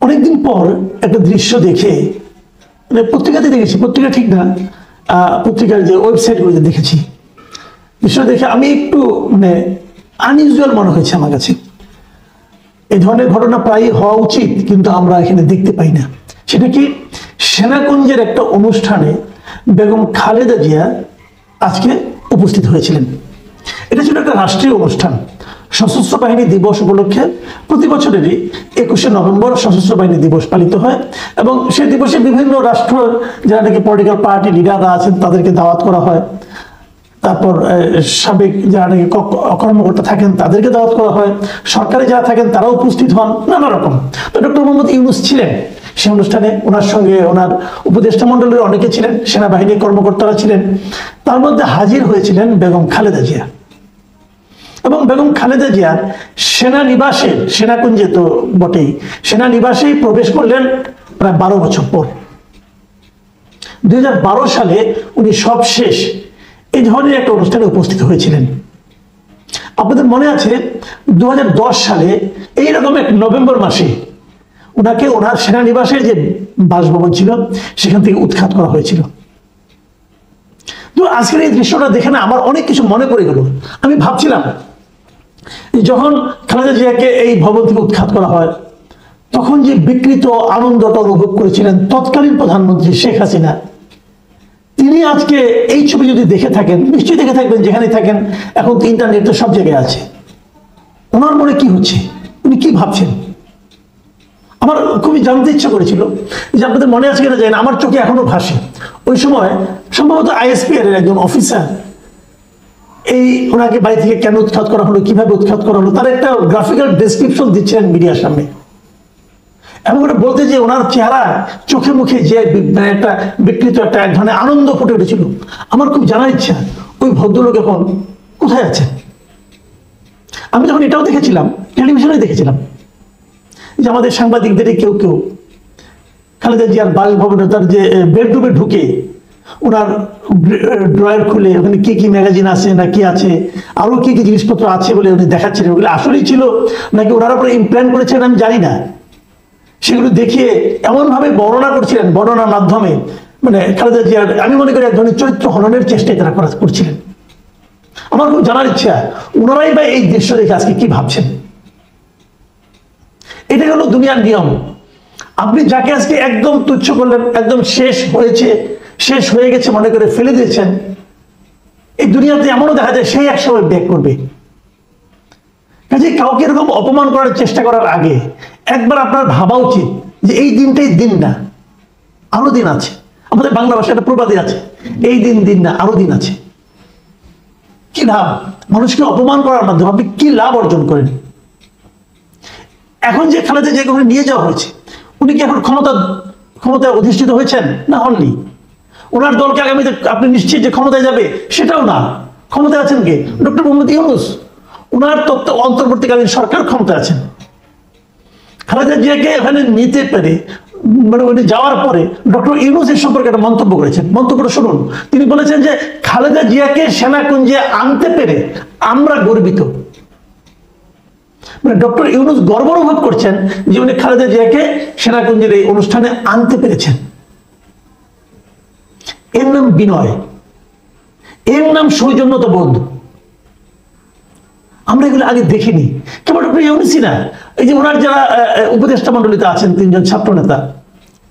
অনেকদিন পর একটা দৃশ্য দেখে, মানে পত্রিকাতে দেখেছি, পত্রিকা ঠিক না, পত্রিকার যে ওয়েবসাইটগুলোতে দেখেছি, দৃশ্য দেখে আমি একটু মানে আনইউজুয়াল মনে হয়েছে আমার কাছে। এই ধরনের ঘটনা প্রায় হওয়া উচিত, কিন্তু আমরা এখানে দেখতে পাই না। সেটা কি, সেনাকুঞ্জের একটা অনুষ্ঠানে বেগম খালেদা জিয়া আজকে উপস্থিত হয়েছিলেন। এটা ছিল একটা রাষ্ট্রীয় অনুষ্ঠান, সশস্ত্র বাহিনী দিবস উপলক্ষে। প্রতি বছরেরই 21শে নভেম্বর সশস্ত্র বাহিনী দিবস পালিত হয়, এবং সেই দিবসে বিভিন্ন রাষ্ট্র যারা নাকি পলিটিক্যাল পার্টি লিডাররা আছেন তাদেরকে দাওয়াত করা হয়। তারপর সাবেক যারা নাকি কর্মকর্তা থাকেন তাদেরকে দাওয়াত করা হয়, সরকারে যারা থাকেন তারাও উপস্থিত হন, নানা রকম। তো ডক্টর মোহাম্মদ ইউনূস ছিলেন সেই অনুষ্ঠানে, ওনার সঙ্গে ওনার উপদেষ্টা মণ্ডলের অনেকে ছিলেন, সেনাবাহিনীর কর্মকর্তারা ছিলেন। তার মধ্যে হাজির হয়েছিলেন বেগম খালেদা জিয়া। এবং বেগম খালেদা জিয়ার সেনানিবাসে, সেনাকুঞ্জে তো বটেই, সেনানিবাসেই প্রবেশ করলেন প্রায় 12 বছর পর। 2012 সালে উনি সবশেষ এই ধরনের একটা অনুষ্ঠানে উপস্থিত হয়েছিলেন। আপনাদের মনে আছে 2010 সালে এইরকম এক নভেম্বর মাসে ওনাকে ওনার সেনানিবাসের যে বাসভবন ছিল সেখান থেকে উৎখাত করা হয়েছিল। তো আজকের এই দৃশ্যটা দেখে না আমার অনেক কিছু মনে পড়ে গেল। আমি ভাবছিলাম যখন খালেদা জিয়াকে এই ভবন থেকে উৎখাত করা হয়, তখন যে বিকৃত আনন্দটা অনুভব করেছিলেন তৎকালীন প্রধানমন্ত্রী শেখ হাসিনা, তিনি আজকে এই ছবি যদি দেখে থাকেন, নিশ্চয়ই দেখে থাকবেন, যেখানে থাকেন, এখন তো ইন্টারনেট তো সব জায়গায় আছে। ওনার মনে কি হচ্ছে, উনি কি ভাবছেন? আমার খুবই জানতে ইচ্ছা করেছিল যে আপনাদের মনে আছে কিনা জানি না, আমার চোখে এখনো ভাসে ওই সময় সম্ভবত আইএসপিআর এর একজন অফিসার এই ওনাকে বাড়ি থেকে কেন উৎখাত করা হলো, কিভাবে উৎখাত করা হলো, তার একটা গ্রাফিক্যাল ডেসক্রিপশন দিচ্ছিলেন মিডিয়ার সামনে। এমন করে বলতে যে ওনার চেহারা, চোখে মুখে যে একটা বিকৃত একটা এক ধরনের আনন্দ ফুটে উঠেছিল। আমার খুব জানার ইচ্ছা ওই ভদ্রলোক এখন কোথায় আছেন। আমি যখন এটাও দেখেছিলাম, টেলিভিশনে দেখেছিলাম যে আমাদের সাংবাদিকদের কেউ কেউ খালেদা জিয়ার বাসভবনে তার যে বেডরুমে ঢুকে ওনার ড্রয়ার খুলে ওখানে কি কি ম্যাগাজিন আছে না কি আছে, আরো কি কি জিনিসপত্র আছে বলে উনি দেখাচ্ছিলেন। ওগুলো আসলেই ছিল নাকি ওনারা পরে ইমপ্ল্যান্ট করেছেন আমি জানি না। সেগুলো দেখিয়ে এমনভাবে বর্ণনা করছিলেন, বর্ণনার মাধ্যমে মানে খালেদা জিয়ার আমি মনে করি এক ধরনের চরিত্র হননের চেষ্টাই তারা করছিলেন। আমার খুব জানার ইচ্ছা ওনারাই বা এই দৃশ্য দেখে আজকে কি ভাবছেন। এটাই হলো দুনিয়ার নিয়ম। আপনি যাকে আজকে একদম তুচ্ছ করলেন, একদম শেষ হয়েছে, শেষ হয়ে গেছে মনে করে ফেলে দিয়েছেন, এই দুনিয়াতে এমনও দেখা যায় সেই একসময় ব্যাক করবে। কাজে কাউকে এরকম অপমান করার চেষ্টা করার আগে একবার আপনার ভাবা উচিত যে এই দিনটাই দিন না, আরো দিন আছে। আমাদের বাংলা ভাষায় একটা প্রবাদই আছে, এই দিন দিন না, আরো দিন আছে। কি লাভ মানুষকে অপমান করার মাধ্যমে, আপনি কি লাভ অর্জন করেন? এখন যে খালেদা জিয়াকে ওখানে নিয়ে যাওয়া হয়েছে, উনি কি এখন ক্ষমতায় অধিষ্ঠিত হয়েছেন? না, হননি। ওনার দলকে আগামীতে আপনি নিশ্চিত যে ক্ষমতায় যাবে সেটাও না। ক্ষমতায় আছেন কে? ডক্টর মোহাম্মদ ইউনূস। ওনার অন্তর্বর্তীকালীন সরকার ক্ষমতায় আছেন। খালেদা জিয়াকে এখানে নিতে পেরে মানে উনি যাওয়ার পরে ডক্টর ইউনূসের সম্পর্কে একটা মন্তব্য করেছেন। মন্তব্যটা শুনুন। তিনি বলেছেন যে খালেদা জিয়াকে সেনাকুঞ্জে আনতে পেরে আমরা গর্বিত। মানে ডক্টর ইউনূস গর্ব অনুভব করছেন যে উনি খালেদা জিয়াকে সেনাকুঞ্জের এই অনুষ্ঠানে আনতে পেরেছেন। এর নাম বিনয়, এর নাম সৌজন্যতা বোধ। আমরা এগুলো আগে দেখিনি। কেবল ডক্টর ইউনূসই না, এই যে ওনার যারা উপদেষ্টা মন্ডলীতে আছেন 3 জন ছাত্র নেতা,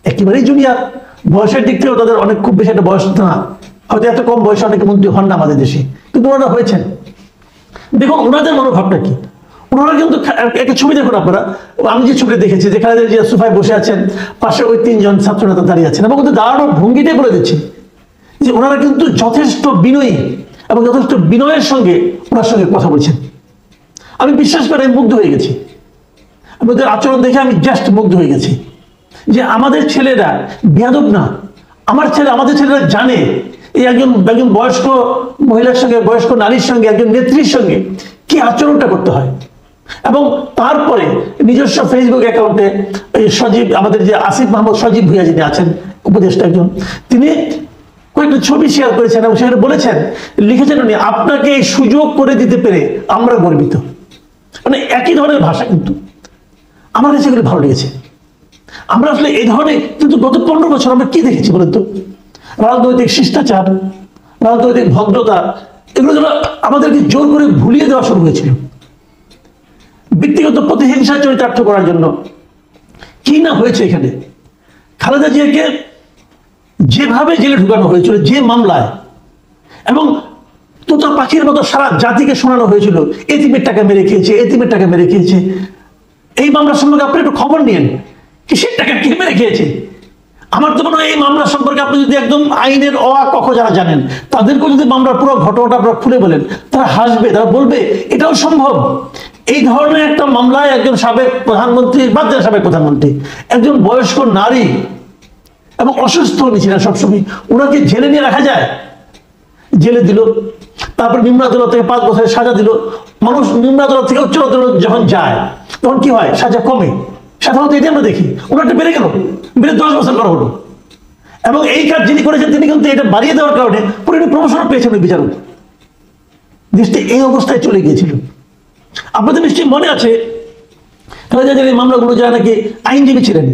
একেবারেই জুনিয়র, বয়সের দিক থেকেও তাদের অনেক খুব বেশি একটা বয়স না, হয়তো এত কম বয়সে অনেকে মন্ত্রী হন না আমাদের দেশে, কিন্তু ওনারা হয়েছেন। দেখুন ওনাদের মনোভাবটা কি। ওনারা কিন্তু একটা ছবি দেখুন আপনারা, আমি যে ছবিটা দেখেছি যে খালেদা জিয়া সোফায় বসে আছেন, পাশে ওই 3 জন ছাত্র নেতা দাঁড়িয়ে আছেন, এবং ওদের দাঁড়ানোর ভঙ্গিটাই বলে দিচ্ছি যে ওনারা কিন্তু যথেষ্ট বিনয়ী এবং যথেষ্ট বিনয়ের সঙ্গে ওনার সঙ্গে কথা বলছেন। আমি বিশ্বাস করে মুগ্ধ হয়ে গেছি। ওদের আচরণ দেখে আমি জাস্ট মুগ্ধ হয়ে গেছি যে আমাদের ছেলেরা বেয়াদব না। আমাদের ছেলেরা জানে এই একজন বয়স্ক মহিলার সঙ্গে, বয়স্ক নারীর সঙ্গে, একজন নেত্রীর সঙ্গে কি আচরণটা করতে হয়। এবং তারপরে নিজস্ব ফেসবুক অ্যাকাউন্টে সজীব, আমাদের যে আসিফ মাহমুদ সজীব ভুইয়া যিনি আছেন উপদেষ্টা একজন, তিনি কয়েকটা ছবি শেয়ার করেছেন এবং সেখানে বলেছেন, লিখেছেন উনি, আপনাকে এই সুযোগ করে দিতে পেরে আমরা গর্বিত। মানে একই ধরনের ভাষা, কিন্তু আমার কাছে এগুলো ভালো লেগেছে। আমরা আসলে এই ধরনের কিন্তু গত 15 বছর আমরা কি দেখেছি বলেন তো? রাজনৈতিক শিষ্টাচার, রাজনৈতিক ভদ্রতা, এগুলো যেন আমাদেরকে জোর করে ভুলিয়ে দেওয়া শুরু হয়েছিল ব্যক্তিগত প্রতিহিংসা চরিতার্থ করার জন্য। কি না হয়েছে এখানে! খালেদা জিয়াকে যেভাবে জেলে ঢুকানো হয়েছিল, যে মামলায়, এবং তোতা পাখির মতো সারা জাতিকে শোনানো হয়েছিল এতিমের টাকা মেরে খেয়েছে, এতিমের টাকা মেরে খেয়েছে। এই মামলার সম্পর্কে আপনি একটু খবর নিন, কিসের টাকা কে মেরে খেয়েছে। আমার তো মনে হয় এই মামলা সম্পর্কে আপনি যদি একদম আইনের ক যারা জানেন তাদেরকেও যদি মামলার পুরো ঘটনাটা আপনারা খুলে বলেন, তারা হাসবে, তারা বলবে এটাও সম্ভব। এই ধরনের একটা মামলায় একজন সাবেক প্রধানমন্ত্রী, বাদ দেন সাবেক প্রধানমন্ত্রী, একজন বয়স্ক নারী এবং অসুস্থ উনি ছিলেন সবসময়, ওনাকে জেলে নিয়ে রাখা যায়? জেলে দিল, তারপর নিম্ন আদালত থেকে 5 বছরের সাজা দিল। মানুষ নিম্ন আদালত থেকে উচ্চ আদালত যখন যায় তখন কি হয়? সাজা কমে। সাধারণত এটি আমরা দেখি, ওনারটা বেড়ে গেল, বেড়ে 10 বছর করা হলো। এবং এই কাজ যিনি করেছেন তিনি কিন্তু এটা বাড়িয়ে দেওয়ার কারণে পুরো প্রমোশন পেয়েছেন ওই বিচারক। দেশটি এই অবস্থায় চলে গিয়েছিল। আপনাদের নিশ্চয়ই মনে আছে খালেদা জিয়ার এই মামলাগুলো যারা নাকি আইনজীবী ছিলেন,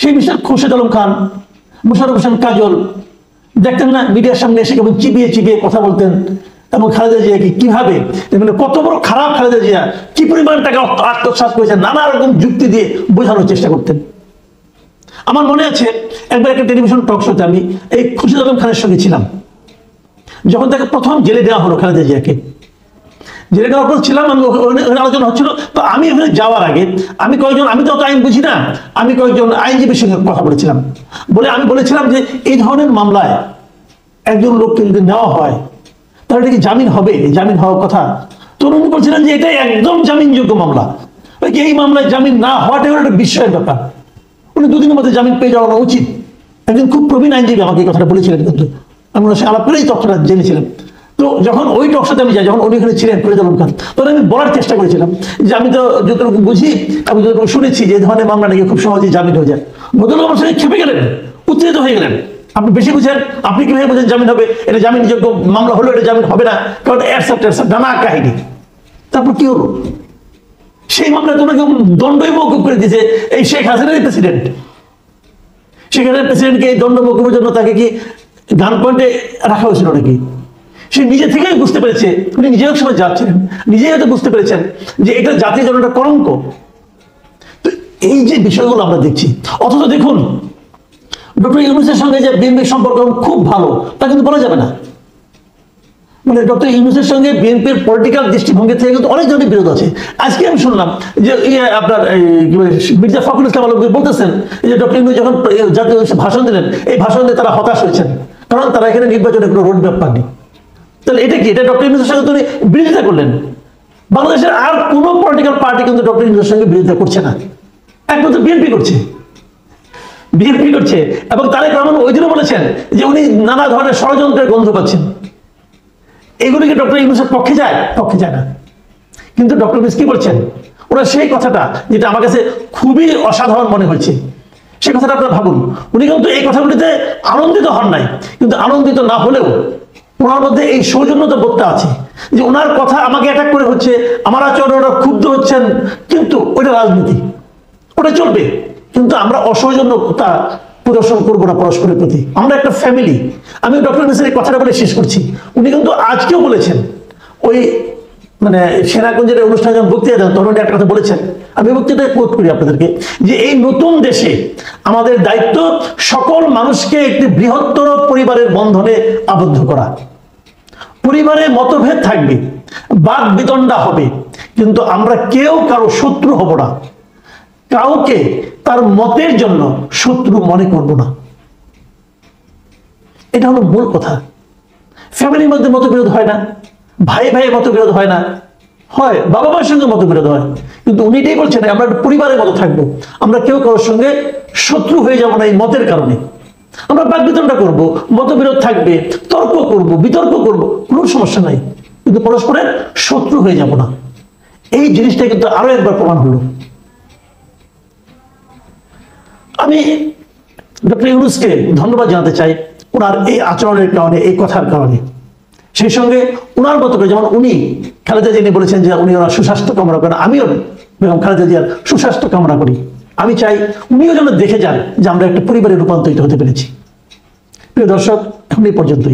সেই মিস্টার খোরশেদ আলম খান, মোশাররফ হোসেন কাজল, দেখতেন না মিডিয়ার সামনে এসে কেবল চিবিয়ে চিবিয়ে কথা বলতেন, এবং খালেদা জিয়াকে কিভাবে, মানে কত বড় খারাপ খালেদা জিয়া, কি পরিমাণ টাকা আত্মসাৎ করেছেন, নানা রকম যুক্তি দিয়ে বোঝানোর চেষ্টা করতেন। আমার মনে আছে একবার একটা টেলিভিশন টক শোতে আমি এই খুরশেদ আলম খানের সঙ্গে ছিলাম, যখন তাকে প্রথম জেলে দেওয়া হলো খালেদা জিয়াকে। জেলে দেওয়ার পর ছিলাম, আমি ওখানে আলোচনা হচ্ছিল। তো আমি ওখানে যাওয়ার আগে আমি কয়েকজন, আমি তো অত আইন বুঝি না, আমি কয়েকজন আইনজীবীর সঙ্গে কথা বলেছিলাম। আমি বলেছিলাম যে এই ধরনের মামলায় একজন লোককে যদি নেওয়া হয় তাহলে এটা কি জামিন হবে? জামিন হওয়ার কথা। তো উনি বলছিলেন যে এটা একদম জামিনযোগ্য মামলা, এই মামলায় জামিন না হওয়াটাই একটা বিস্ময়ের ব্যাপার। উনি 2 দিনের মধ্যে জামিন পেয়ে যাওয়া উচিত। একজন খুব প্রবীণ আইনজীবী আমাকে এই কথাটা বলেছিলেন, কিন্তু আমি ওনার সাথে আলাপ করেই তথ্যটা জেনেছিলাম। তো যখন ওই টক শোতে আমি যাই, যখন উনি ওখানে ছিলেন খুরশেদ আলম খান, তখন আমি বলার চেষ্টা করেছিলাম যে আমি তো যতটুকু বুঝি এবং যতটুকু শুনেছি যে ধরনের মামলা নাকি খুব সহজেই জামিন হয়ে যায়। ভদ্রলোক আমার সঙ্গে খেপে গেলেন, উত্তেজিত হয়ে গেলেন। আপনি বেশি বুঝেন, আপনি কিভাবে বুঝেন জামিন হবে? এটা জামিনযোগ্য মামলা হলো, এটা জামিন হবে না, কারণ নানা কাহিনী। তারপর কি হলো? সেই মামলায় তোমাকে দণ্ডই মওকুফ করে দিয়েছে এই শেখ হাসিনার প্রেসিডেন্ট। শেখ হাসিনার প্রেসিডেন্টকে এই দণ্ড মওকুফের জন্য তাকে কি গান পয়েন্টে রাখা হয়েছিল নাকি? সে নিজে থেকেই বুঝতে পেরেছে, উনি নিজেও সময় যাচ্ছিলেন, নিজেই হয়তো বুঝতে পেরেছেন যে এটা জাতির জন্য একটা কলঙ্ক। তো এই যে বিষয়গুলো আমরা দেখছি, অথচ দেখুন ডক্টর ইউনূসের সঙ্গে যে বিএনপির সম্পর্ক খুব ভালো তা কিন্তু বলা যাবে না। মানে ডক্টর ইউনূসের সঙ্গে বিএনপির পলিটিক্যাল দৃষ্টিভঙ্গি থেকে কিন্তু অনেক ধরনের বিরোধ আছে। আজকে আমি শুনলাম যে আপনার মির্জা ফখরুল ইসলাম আলমগীর বলতেছেন যে ডক্টর ইউনূস যখন জাতীয় ভাষণ দিলেন, এই ভাষণ দিয়ে তারা হতাশ হয়েছেন, কারণ তারা এখানে নির্বাচনের কোনো রোড ম্যাপ পাননি। তাহলে এটা কি? এটা ডক্টর ইউনূসের সঙ্গে তিনি বিরোধিতা করলেন। বাংলাদেশের আর কোনো পলিটিক্যাল পার্টি কিন্তু ডক্টর ইউনূসের সঙ্গে বিরোধিতা করছে না, একমাত্র বিএনপি করছে। বিএনপি করছে, এবং তারেক রহমান ওই দিনও বলেছেন যে উনি নানা ধরনের ষড়যন্ত্রের গন্ধ পাচ্ছেন। এগুলিকে ডক্টর ইউনূসের পক্ষে যায়? পক্ষে যায় না। কিন্তু ডক্টর ইউনূস কি বলছেন? ওরা সেই কথাটা যেটা আমার কাছে খুবই অসাধারণ মনে হয়েছে, সেই কথাটা আপনারা ভাবুন। উনি কিন্তু এই কথাগুলিতে আনন্দিত হন নাই, কিন্তু আনন্দিত না হলেও ওনার মধ্যে এই সৌজন্যতা বোধটা আছে যে ওনার কথা আমাকে অ্যাটাক করে হচ্ছে, আমার আচরণে ওরা ক্ষুব্ধ হচ্ছেন, কিন্তু ওটা রাজনীতি, ওটা চলবে, কিন্তু আমরা অসৌজন্যতা প্রদর্শন করবো না পরস্পরের প্রতি। আমরা একটা ফ্যামিলি। আমি ডক্টর ইউনূসের এই কথাটা বলে শেষ করছি। উনি কিন্তু আজকেও বলেছেন, ওই মানে সেনাগঞ্জের অনুষ্ঠানে যখন বক্তৃতা দেন তখন একটা কথা বলেছেন, আমি বক্তৃতায় কোট করি আপনাদেরকে, যে এই নতুন দেশে আমাদের দায়িত্ব সকল মানুষকে একটি বৃহত্তর পরিবারের বন্ধনে আবদ্ধ করা। পরিবারে মতভেদ থাকবে, বাদ বিতণ্ডা হবে, কিন্তু আমরা কেউ কারো শত্রু হব না, কাউকে তার মতের জন্য শত্রু মনে করব না। এটা হলো মূল কথা। ফ্যামিলির মধ্যে মতবিরোধ হয় না, ভাই ভাইয়ের মতবিরোধ হয় না, হয় বাবা মায়ের সঙ্গে মতবিরোধ হয়, কিন্তু উনি এটাই বলছেন আমরা পরিবারের মতো থাকবো, আমরা কেউ কারোর সঙ্গে শত্রু হয়ে যাবো না এই মতের কারণে। আমরা বাকবিতণ্ডা করব, মতবিরোধ থাকবে, তর্ক করব, বিতর্ক করব, কোনো সমস্যা নাই, কিন্তু পরস্পরের শত্রু হয়ে যাব না। এই জিনিসটা কিন্তু আরো একবার প্রমাণ হলো। আমি ডক্টর ইউনূসকে ধন্যবাদ জানাতে চাই ওনার এই আচরণের কারণে, এই কথার কারণে। সেই সঙ্গে ওনার মতো করে, যেমন উনি খালেদা জিয়া বলেছেন যে উনি ওনার সুস্বাস্থ্য কামনা করেন, আমিও বেগম খালেদা জিয়ার সুস্বাস্থ্য কামনা করি। আমি চাই উনিও যেন দেখে যান যে আমরা একটা পরিবারে রূপান্তরিত হতে পেরেছি। প্রিয় দর্শক, এখন এই পর্যন্তই।